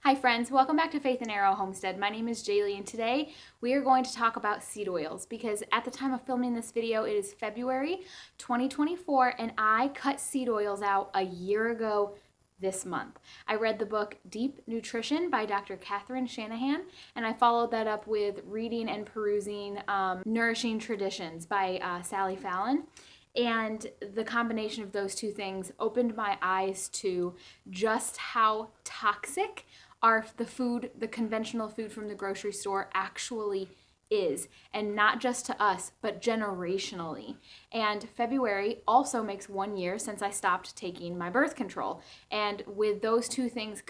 Hi friends, welcome back to Faith and Arrow Homestead. My name is Jaylee and today we are going to talk about seed oils because at the time of filming this video it is February 2024 and I cut seed oils out a year ago this month. I read the book Deep Nutrition by Dr. Shanahan and I followed that up with reading and perusing Nourishing Traditions by Fallon. And the combination of those two things opened my eyes to just how toxic the conventional food from the grocery store actually is, and not just to us, but generationally. And February also makes 1 year since I stopped taking my birth control. And with those two things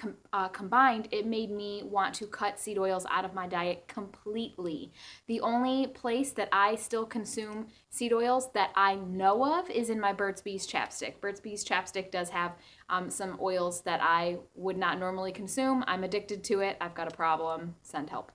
combined, it made me want to cut seed oils out of my diet completely. The only place that I still consume seed oils that I know of is in my Burt's Bees chapstick. Burt's Bees chapstick does have some oils that I would not normally consume. I'm addicted to it. I've got a problem. Send help.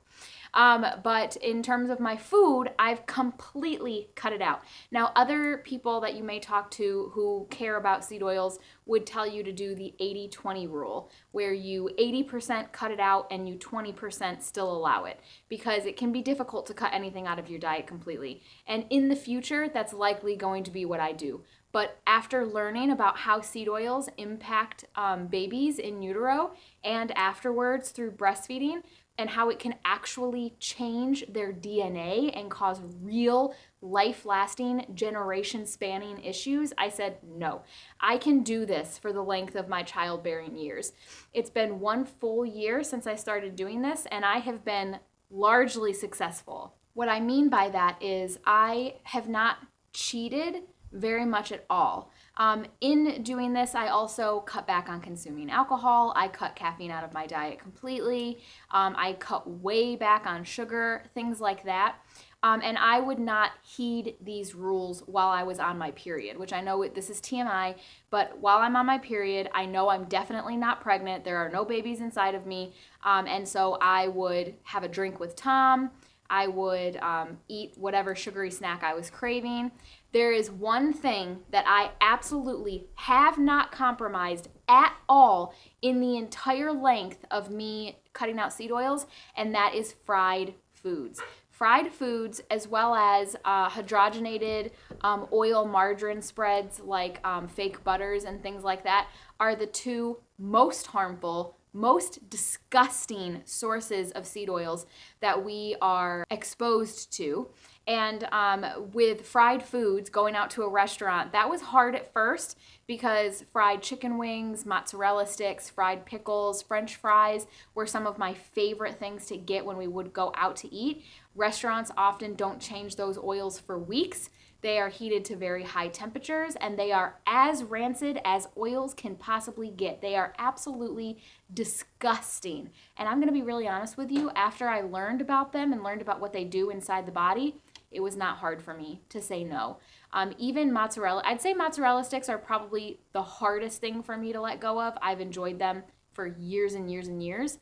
But in terms of my food, I've completely cut it out. Now, other people that you may talk to who care about seed oils would tell you to do the 80-20 rule, where you 80% cut it out and you 20% still allow it, because it can be difficult to cut anything out of your diet completely. And in the future, that's likely going to be what I do. But after learning about how seed oils impact babies in utero and afterwards through breastfeeding, and how it can actually change their DNA and cause real life-lasting, generation-spanning issues, I said, no, I can do this for the length of my childbearing years. It's been 1 full year since I started doing this, and I have been largely successful. What I mean by that is I have not cheated very much at all. In doing this, I also cut back on consuming alcohol. I cut caffeine out of my diet completely. I cut way back on sugar, things like that. And I would not heed these rules while I was on my period, which I know this is TMI, but while I'm on my period, I know I'm definitely not pregnant. There are no babies inside of me. And so I would have a drink with Tom. I would eat whatever sugary snack I was craving. There is one thing that I absolutely have not compromised at all in the entire length of me cutting out seed oils, and that is fried foods. Fried foods, as well as hydrogenated oil margarine spreads like fake butters and things like that, are the two most harmful, most disgusting sources of seed oils that we are exposed to. And with fried foods, going out to a restaurant, that was hard at first because fried chicken wings, mozzarella sticks, fried pickles, French fries were some of my favorite things to get when we would go out to eat. Restaurants often don't change those oils for weeks. They are heated to very high temperatures and they are as rancid as oils can possibly get. They are absolutely disgusting. And I'm going to be really honest with you, after I learned about them and learned about what they do inside the body, it was not hard for me to say no. Even mozzarella, I'd say mozzarella sticks are probably the hardest thing for me to let go of. I've enjoyed them for years and years and years.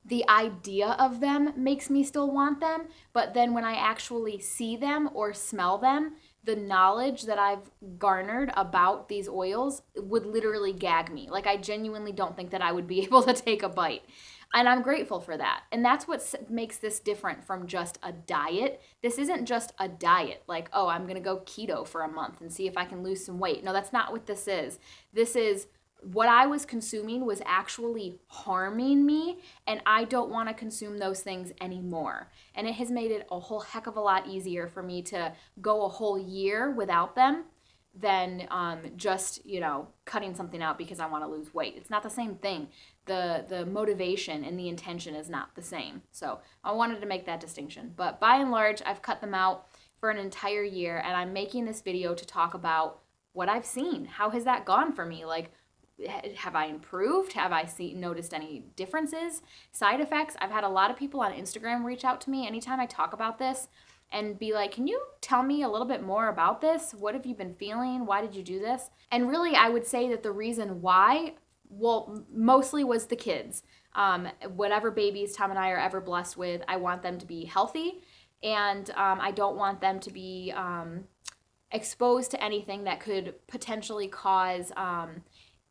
The idea of them makes me still want them, but then when I actually see them or smell them, the knowledge that I've garnered about these oils would literally gag me. Like, I genuinely don't think that I would be able to take a bite. And I'm grateful for that. And that's what makes this different from just a diet. This isn't just a diet, like, oh, I'm going to go keto for a month and see if I can lose some weight. No, that's not what this is. This is what I was consuming was actually harming me, and I don't want to consume those things anymore. And it has made it a whole heck of a lot easier for me to go a whole year without them than just, cutting something out because I want to lose weight. It's not the same thing. The motivation and the intention is not the same. So I wanted to make that distinction. But by and large, I've cut them out for an entire year, and I'm making this video to talk about what I've seen. How has that gone for me? Like, have I improved? Have I noticed any differences, side effects? I've had a lot of people on Instagram reach out to me anytime I talk about this and be like, can you tell me a little bit more about this? What have you been feeling? Why did you do this? And really, I would say that the reason why, well, mostly was the kids. Whatever babies Tom and I are ever blessed with, I want them to be healthy, and I don't want them to be exposed to anything that could potentially cause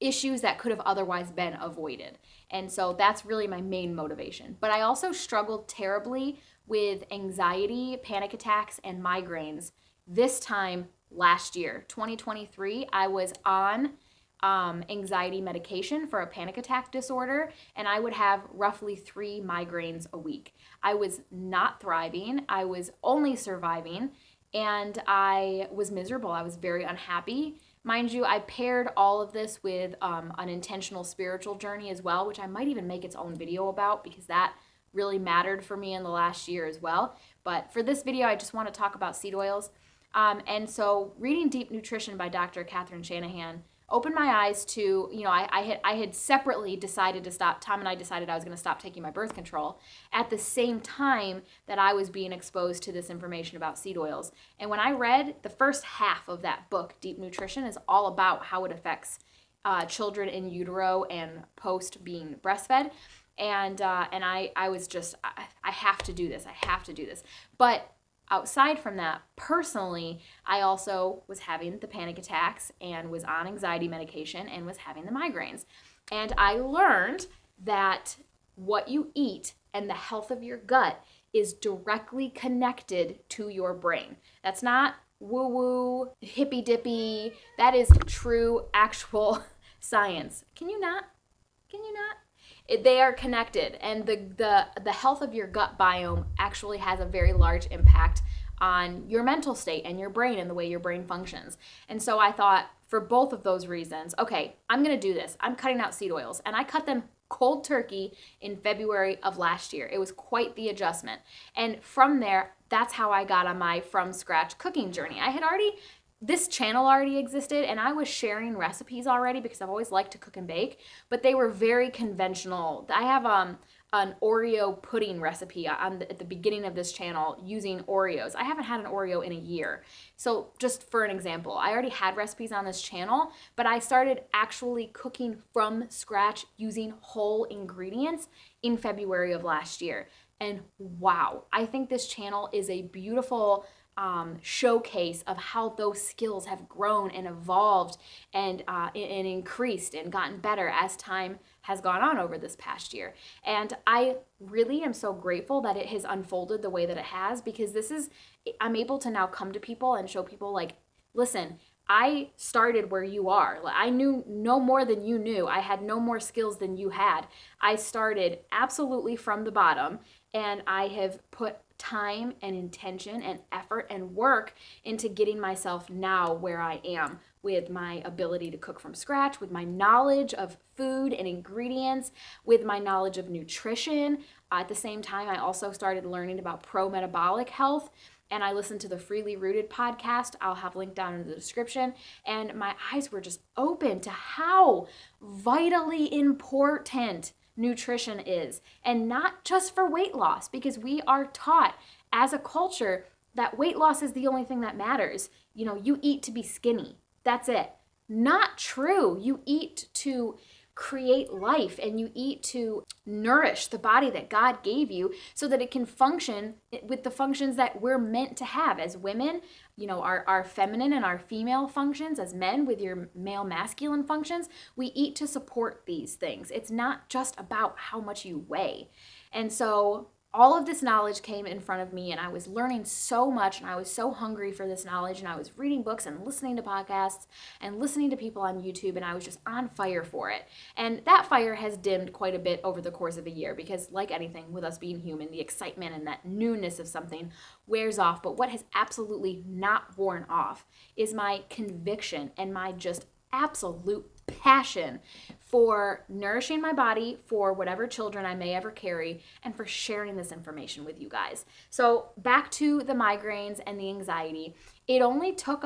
issues that could have otherwise been avoided. And so that's really my main motivation. But I also struggled terribly with anxiety, panic attacks, and migraines this time last year. 2023, I was on anxiety medication for a panic attack disorder, and I would have roughly 3 migraines a week. I was not thriving. I was only surviving, and I was miserable. I was very unhappy. Mind you, I paired all of this with an intentional spiritual journey as well, which I might even make its own video about because that really mattered for me in the last year as well. But for this video, I just want to talk about seed oils. And so reading Deep Nutrition by Dr. Shanahan opened my eyes to, I had separately decided to stop. Tom and I decided I was going to stop taking my birth control at the same time that I was being exposed to this information about seed oils. And when I read the first half of that book, Deep Nutrition is all about how it affects children in utero and post being breastfed. And I was just, I have to do this. I have to do this. But outside from that, personally, I also was having the panic attacks and was on anxiety medication and was having the migraines. And I learned that what you eat and the health of your gut is directly connected to your brain. That's not woo-woo, hippy-dippy. That is true, actual science. Can you not? Can you not? They are connected, and the health of your gut biome actually has a very large impact on your mental state and your brain and the way your brain functions. And so I thought, for both of those reasons, okay, I'm going to do this. I'm cutting out seed oils, and I cut them cold turkey in February of last year. It was quite the adjustment. And from there, that's how I got on my from scratch cooking journey. This channel already existed, and I was sharing recipes already because I've always liked to cook and bake, but they were very conventional. I have an Oreo pudding recipe at the beginning of this channel using Oreos. I haven't had an Oreo in a year. So just for an example, I already had recipes on this channel, but I started actually cooking from scratch using whole ingredients in February of last year. And wow, I think this channel is a beautiful showcase of how those skills have grown and evolved and increased and gotten better as time has gone on over this past year. And I really am so grateful that it has unfolded the way that it has, because I'm able to now come to people and show people, like, listen, I started where you are. I knew no more than you knew. I had no more skills than you had. I started absolutely from the bottom, and I have put time and intention and effort and work into getting myself now where I am, with my ability to cook from scratch, with my knowledge of food and ingredients, with my knowledge of nutrition. At the same time, I also started learning about pro-metabolic health, and I listened to the Freely Rooted podcast. I'll have linked down in the description. And my eyes were just open to how vitally important nutrition is, and not just for weight loss, because we are taught as a culture that weight loss is the only thing that matters. You eat to be skinny. That's it. Not true. You eat to create life, and you eat to nourish the body that God gave you so that it can function with the functions that we're meant to have as women, our feminine and our female functions, as men with your male masculine functions. We eat to support these things. It's not just about how much you weigh. And so all of this knowledge came in front of me, and I was learning so much, and I was so hungry for this knowledge, and I was reading books and listening to podcasts and listening to people on YouTube, and I was just on fire for it. And that fire has dimmed quite a bit over the course of a year, because like anything with us being human, the excitement and that newness of something wears off. But what has absolutely not worn off is my conviction and my just absolute passion for nourishing my body, for whatever children I may ever carry, and for sharing this information with you guys. So back to the migraines and the anxiety. It only took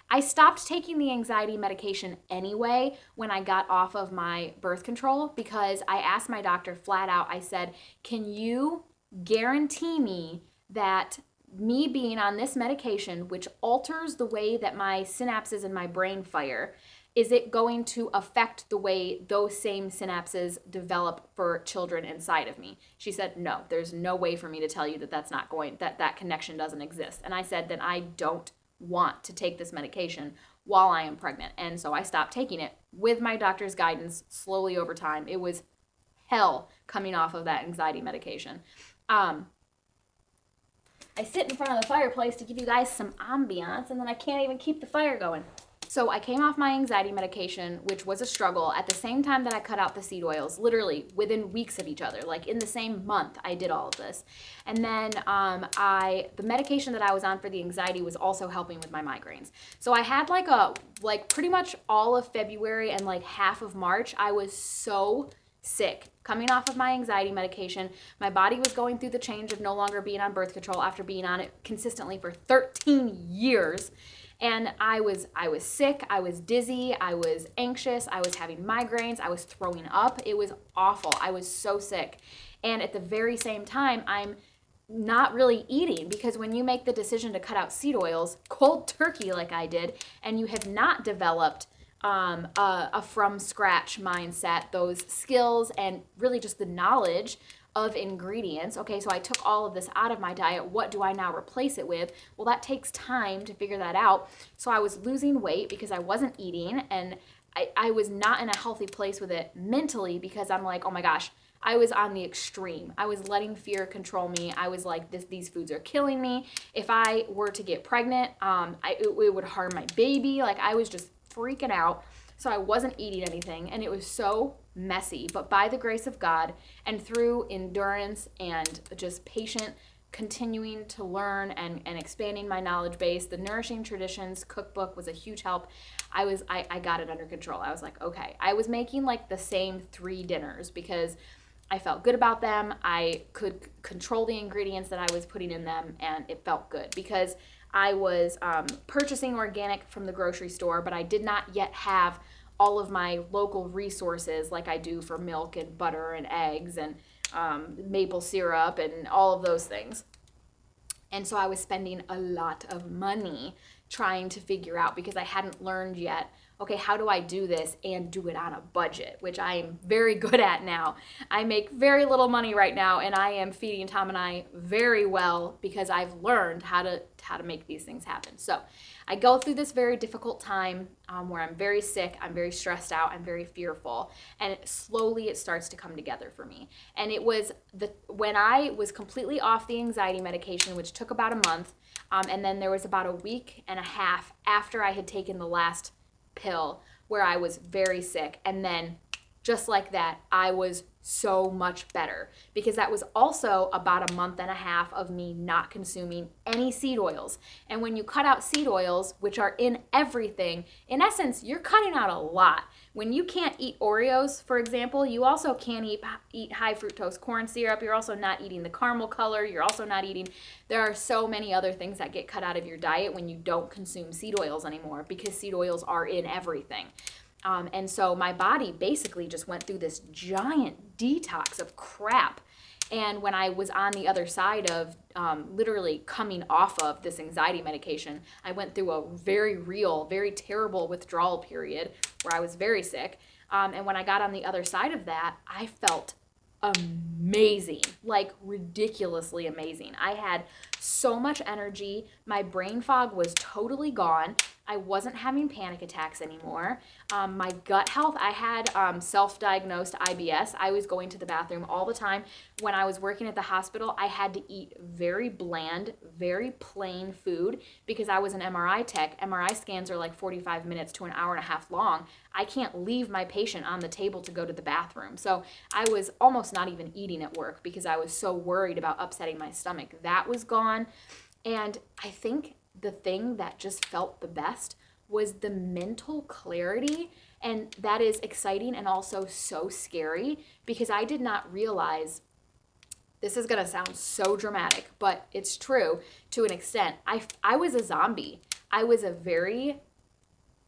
I stopped taking the anxiety medication anyway when I got off of my birth control, because I asked my doctor flat out, I said, can you guarantee me that me being on this medication, which alters the way that my synapses in my brain fire, is it going to affect the way those same synapses develop for children inside of me? She said, no, there's no way for me to tell you that that connection doesn't exist. And I said, then I don't want to take this medication while I am pregnant. And so I stopped taking it. with my doctor's guidance, slowly over time. It was hell coming off of that anxiety medication. I sit in front of the fireplace to give you guys some ambiance, and then I can't even keep the fire going. So I came off my anxiety medication, which was a struggle, at the same time that I cut out the seed oils, literally within weeks of each other. Like in the same month, I did all of this. And then the medication that I was on for the anxiety was also helping with my migraines. So I had like pretty much all of February and like half of March, I was so sick. Coming off of my anxiety medication, my body was going through the change of no longer being on birth control after being on it consistently for 13 years. And I was sick, I was dizzy, I was anxious, I was having migraines, I was throwing up. It was awful. I was so sick. And at the very same time, I'm not really eating, because when you make the decision to cut out seed oils cold turkey like I did, and you have not developed a from scratch mindset, those skills, and really just the knowledge of ingredients. Okay, so I took all of this out of my diet. What do I now replace it with? Well, that takes time to figure that out. So I was losing weight because I wasn't eating, and I was not in a healthy place with it mentally, because I'm like, oh my gosh, I was on the extreme. I was letting fear control me. I was like, these foods are killing me. If I were to get pregnant, it would harm my baby. Like, I was just freaking out. So I wasn't eating anything, and it was so messy. But by the grace of God, and through endurance and just patient continuing to learn and expanding my knowledge base, the Nourishing Traditions cookbook was a huge help. I got it under control. I was like, okay. I was making like the same 3 dinners because I felt good about them. I could control the ingredients that I was putting in them, and it felt good because I was purchasing organic from the grocery store, but I did not yet have all of my local resources like I do for milk and butter and eggs and maple syrup and all of those things. And so I was spending a lot of money trying to figure out, because I hadn't learned yet, okay, how do I do this and do it on a budget, which I am very good at now. I make very little money right now, and I am feeding Tom and I very well because I've learned how to make these things happen. So I go through this very difficult time where I'm very sick, I'm very stressed out, I'm very fearful, and slowly it starts to come together for me. And it was when I was completely off the anxiety medication, which took about a month, and then there was about a week and a half after I had taken the last pill where I was very sick, and then just like that, I was so much better, because that was also about a month and a half of me not consuming any seed oils. And when you cut out seed oils, which are in everything, in essence, you're cutting out a lot. When you can't eat Oreos, for example, you also can't eat high fructose corn syrup. You're also not eating the caramel color. You're also not eating, there are so many other things that get cut out of your diet when you don't consume seed oils anymore, because seed oils are in everything. And so my body basically just went through this giant detox of crap. And when I was on the other side of literally coming off of this anxiety medication, I went through a very real, very terrible withdrawal period where I was very sick. And when I got on the other side of that, I felt amazing, like ridiculously amazing. I had so much energy. My brain fog was totally gone. I wasn't having panic attacks anymore. My gut health, I had self-diagnosed IBS. I was going to the bathroom all the time. When I was working at the hospital, I had to eat very bland, very plain food because I was an MRI tech. MRI scans are like 45 minutes to an hour and a half long. I can't leave my patient on the table to go to the bathroom. So I was almost not even eating at work because I was so worried about upsetting my stomach. That was gone. And I think the thing that just felt the best was the mental clarity. And that is exciting and also so scary, because I did not realize, this is going to sound so dramatic, but it's true to an extent. I was a zombie. I was a very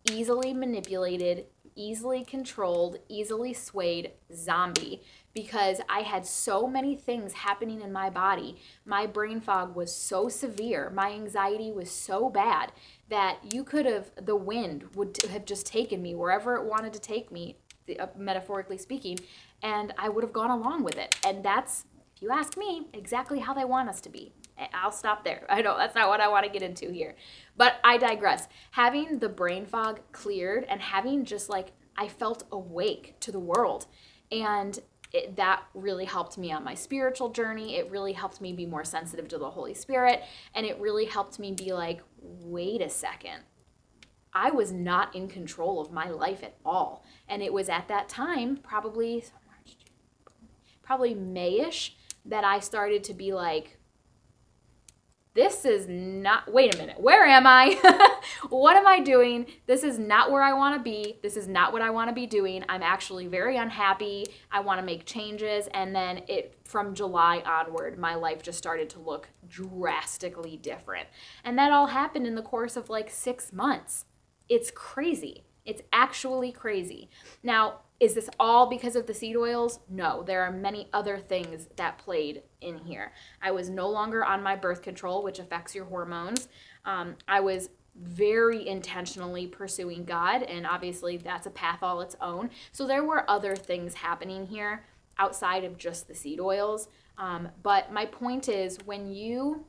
easily manipulated, easily controlled, easily swayed zombie, because I had so many things happening in my body. My brain fog was so severe. My anxiety was so bad that the wind would have just taken me wherever it wanted to take me, metaphorically speaking, and I would have gone along with it. And that's, if you ask me, exactly how they want us to be. I'll stop there. I know that's not what I want to get into here, but I digress. Having the brain fog cleared and having just like I felt awake to the world. And that really helped me on my spiritual journey. It really helped me be more sensitive to the Holy Spirit. And it really helped me be like, wait a second. I was not in control of my life at all. And it was at that time, probably May-ish, that I started to be like, this is not, wait a minute, where am I? What am I doing? This is not where I want to be. This is not what I want to be doing. I'm actually very unhappy. I want to make changes. And then from July onward, my life just started to look drastically different. And that all happened in the course of like 6 months. It's crazy. It's actually crazy. Now, is this all because of the seed oils? No, there are many other things that played in here. I was no longer on my birth control, which affects your hormones. I was very intentionally pursuing God, and obviously that's a path all its own. So there were other things happening here outside of just the seed oils. But my point is, when you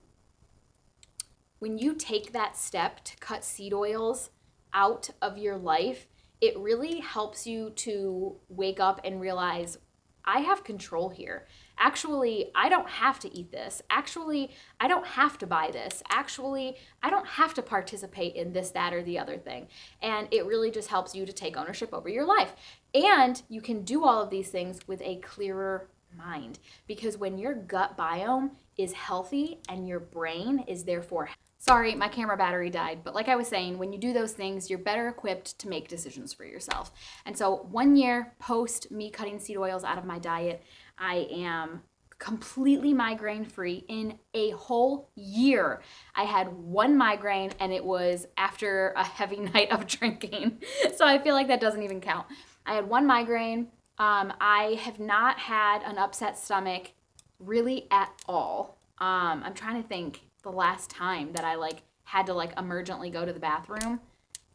take that step to cut seed oils out of your life, it really helps you to wake up and realize, I have control here. Actually, I don't have to eat this. Actually, I don't have to buy this. Actually, I don't have to participate in this, that, or the other thing. And it really just helps you to take ownership over your life. And you can do all of these things with a clearer mind, because when your gut biome is healthy and your brain is therefore healthy. Sorry, my camera battery died, but like I was saying, when you do those things, you're better equipped to make decisions for yourself. And so 1 year post me cutting seed oils out of my diet, I am completely migraine free. In a whole year, I had 1 migraine, and it was after a heavy night of drinking. So I feel like that doesn't even count. I had 1 migraine. I have not had an upset stomach really at all. I'm trying to think the last time that I had to emergently go to the bathroom,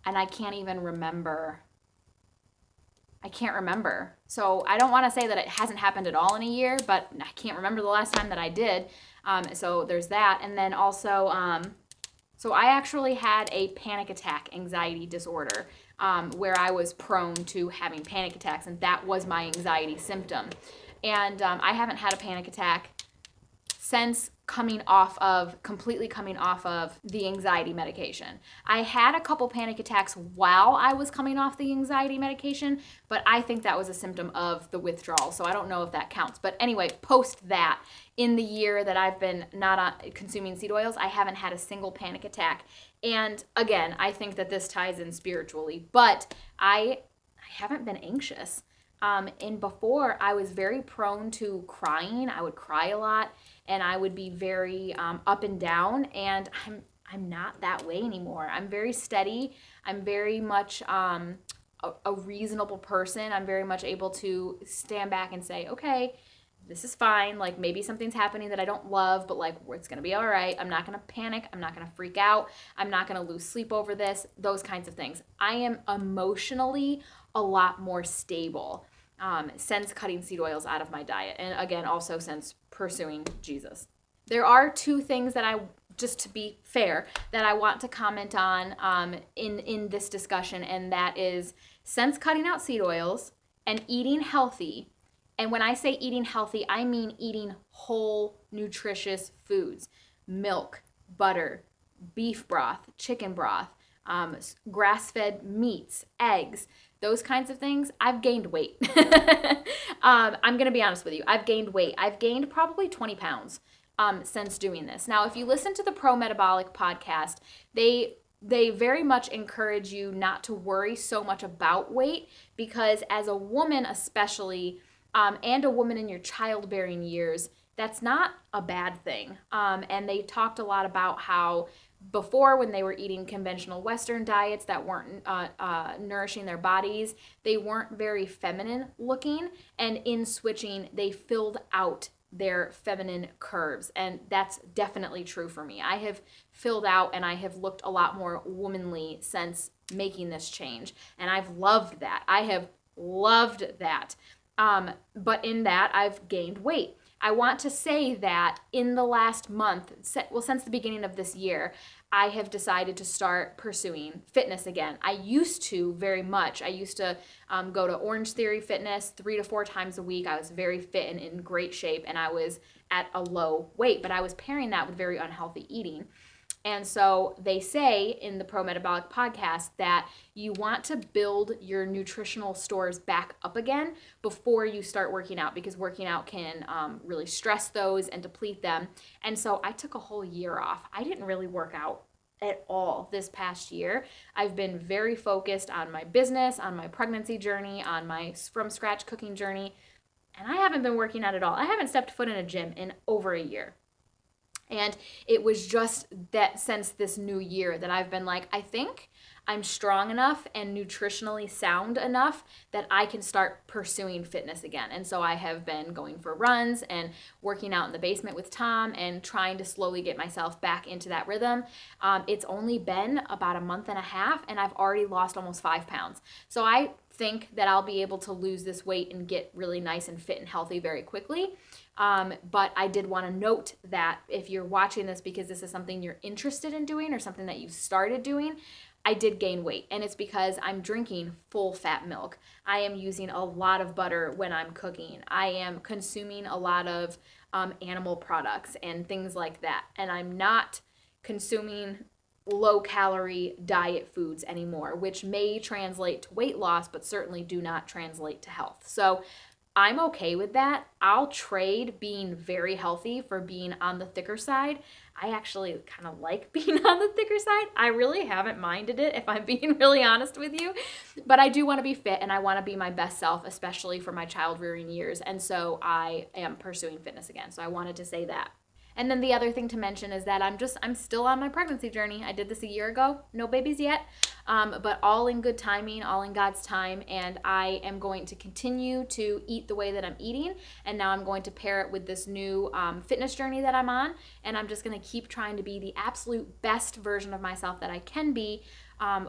and I can't even remember. I can't remember. So I don't want to say that it hasn't happened at all in a year, but I can't remember the last time that I did. So there's that. And then also, so I actually had a panic attack anxiety disorder, where I was prone to having panic attacks, and that was my anxiety symptom. And I haven't had a panic attack since completely coming off of the anxiety medication. I had a couple panic attacks while I was coming off the anxiety medication, but I think that was a symptom of the withdrawal, so I don't know if that counts. But anyway, post that, in the year that I've been not consuming seed oils, I haven't had a single panic attack. And again, I think that this ties in spiritually, but I haven't been anxious. And before, I was very prone to crying. I would cry a lot, and I would be very up and down, and I'm not that way anymore. I'm very steady. I'm very much a reasonable person. I'm very much able to stand back and say, okay, this is fine. Like, maybe something's happening that I don't love, but it's going to be all right. I'm not going to panic. I'm not going to freak out. I'm not going to lose sleep over this, those kinds of things. I am emotionally a lot more stable since cutting seed oils out of my diet. And again, also since pursuing Jesus. There are 2 things that just to be fair, that I want to comment on in this discussion, and that is, since cutting out seed oils and eating healthy. And when I say eating healthy, I mean eating whole, nutritious foods: milk, butter, beef broth, chicken broth, grass-fed meats, eggs, those kinds of things. I've gained weight. I'm going to be honest with you. I've gained weight. I've gained probably 20 pounds since doing this. Now, if you listen to the Pro Metabolic podcast, they very much encourage you not to worry so much about weight, because as a woman especially, and a woman in your childbearing years, that's not a bad thing. And they talked a lot about how before, when they were eating conventional Western diets that weren't nourishing their bodies, they weren't very feminine looking, and in switching, they filled out their feminine curves, and that's definitely true for me. I have filled out, and I have looked a lot more womanly since making this change, and I've loved that. I have loved that. But in that, I've gained weight. I want to say that in the last month, well, since the beginning of this year, I have decided to start pursuing fitness again. I used to very much. I used to go to Orange Theory Fitness 3 to 4 times a week. I was very fit and in great shape, and I was at a low weight, but I was pairing that with very unhealthy eating. And so they say in the Pro Metabolic podcast that you want to build your nutritional stores back up again before you start working out, because working out can really stress those and deplete them. And so I took a whole year off. I didn't really work out at all this past year. I've been very focused on my business, on my pregnancy journey, on my from scratch cooking journey, and I haven't been working out at all. I haven't stepped foot in a gym in over a year. And it was just that since this new year that I've been like, I think I'm strong enough and nutritionally sound enough that I can start pursuing fitness again. And so I have been going for runs and working out in the basement with Tom and trying to slowly get myself back into that rhythm. It's only been about a month and a half, and I've already lost almost 5 pounds. So I think that I'll be able to lose this weight and get really nice and fit and healthy very quickly. But I did want to note that if you're watching this because this is something you're interested in doing or something that you've started doing, I did gain weight, and it's because I'm drinking full fat milk. I am using a lot of butter when I'm cooking. I am consuming a lot of animal products and things like that, and I'm not consuming low-calorie diet foods anymore, which may translate to weight loss, but certainly do not translate to health. So I'm okay with that. I'll trade being very healthy for being on the thicker side. I actually kind of like being on the thicker side. I really haven't minded it, if I'm being really honest with you. But I do want to be fit, and I want to be my best self, especially for my child rearing years. And so I am pursuing fitness again. So I wanted to say that. And then the other thing to mention is that I'm still on my pregnancy journey. I did this a year ago. No babies yet, but all in good timing, all in God's time. And I am going to continue to eat the way that I'm eating. And now I'm going to pair it with this new fitness journey that I'm on. And I'm just going to keep trying to be the absolute best version of myself that I can be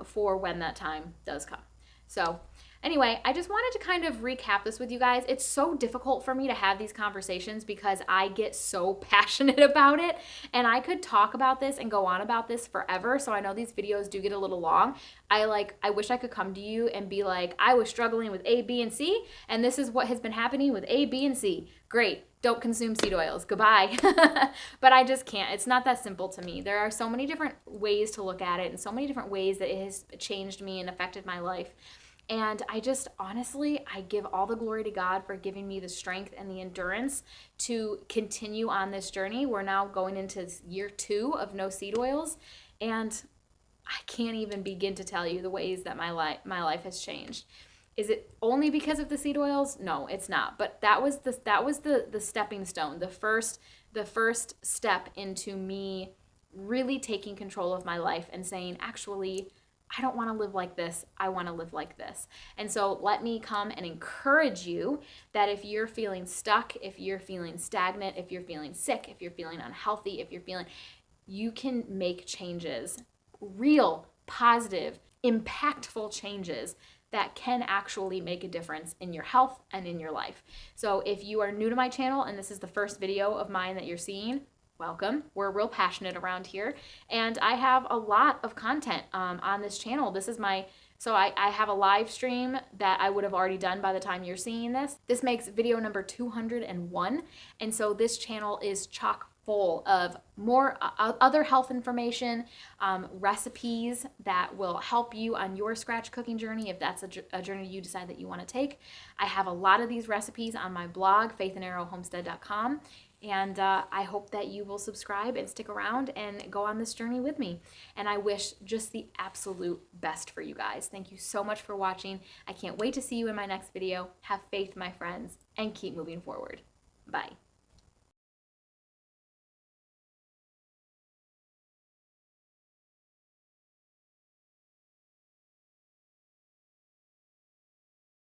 for when that time does come. So anyway, I just wanted to kind of recap this with you guys. It's so difficult for me to have these conversations because I get so passionate about it, and I could talk about this and go on about this forever. So I know these videos do get a little long. I wish I could come to you and be like, I was struggling with A, B, and C, and this is what has been happening with A, B, and C. Great. Don't consume seed oils. Goodbye. But I just can't. It's not that simple to me. There are so many different ways to look at it and so many different ways that it has changed me and affected my life. And I just, honestly, I give all the glory to God for giving me the strength and the endurance to continue on this journey. We're now going into year 2 of no seed oils, and I can't even begin to tell you the ways that my life has changed. Is it only because of the seed oils? No, it's not. But that was the stepping stone, the first step into me really taking control of my life and saying, actually, I don't want to live like this. I want to live like this. And so let me come and encourage you that if you're feeling stuck, if you're feeling stagnant, if you're feeling sick, if you're feeling unhealthy, you can make changes, real, positive, impactful changes that can actually make a difference in your health and in your life. So if you are new to my channel and this is the first video of mine that you're seeing, welcome. We're real passionate around here, and I have a lot of content on this channel. I have a live stream that I would have already done by the time you're seeing this. This makes video number 201, and so this channel is chock full of more other health information, recipes that will help you on your scratch cooking journey if that's a journey you decide that you want to take. I have a lot of these recipes on my blog, faithandarrowhomestead.com. And I hope that you will subscribe and stick around and go on this journey with me. And I wish just the absolute best for you guys. Thank you so much for watching. I can't wait to see you in my next video. Have faith, my friends, and keep moving forward. Bye.